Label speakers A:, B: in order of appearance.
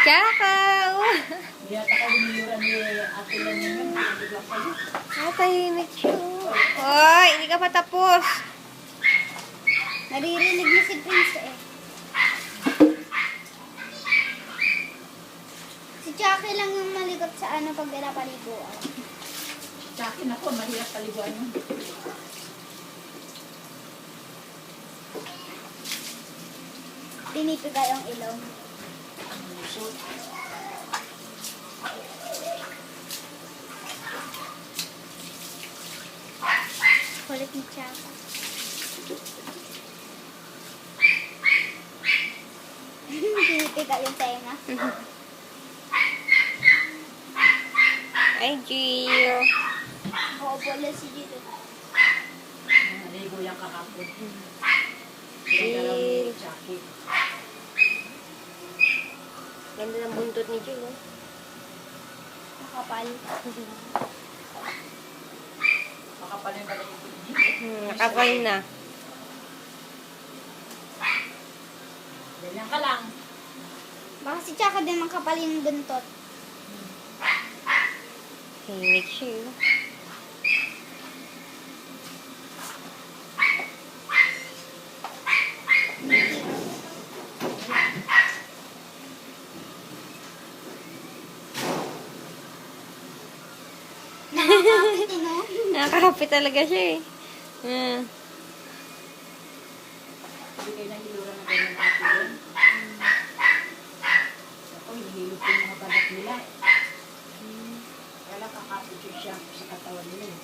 A: Tsaka!
B: Hindi ata ka binilura ni ate lang yun. Bigla kayo.
A: Tahimik siya. Hoy, hindi ka pa tapos.
C: Naririnig na si Prince eh. Si Chucky lang yung malikot sa ano pag pinapaliguan.
B: Sa akin ako, mahirap paliguan yun.
C: Pinipiga yung ilong.
B: Lusot.
C: Kulit ni Chucky. Pinipiga yung tenga.
A: Ay, Gio.
C: Oo, pala si Gito.
B: Naligo yung kakapon. Pinagalaw ni Jackie.
A: Ganda ng buntot ni Gio.
C: Nakapal.
B: Makapal yung balakot niya.
A: Nakapal na.
B: Ganyan ka lang.
C: Baka si Chucky din makapal yung buntot.
A: Tahimik siya.
C: Nakakapit eh, no?
A: Nakakapit talaga siya eh.
B: Hindi kayo nahilura na ganyan ate yun. Ako, hinihilog ko yung mga balat nila. Kaya lang kakapit yung shampoo sa katawan nila eh.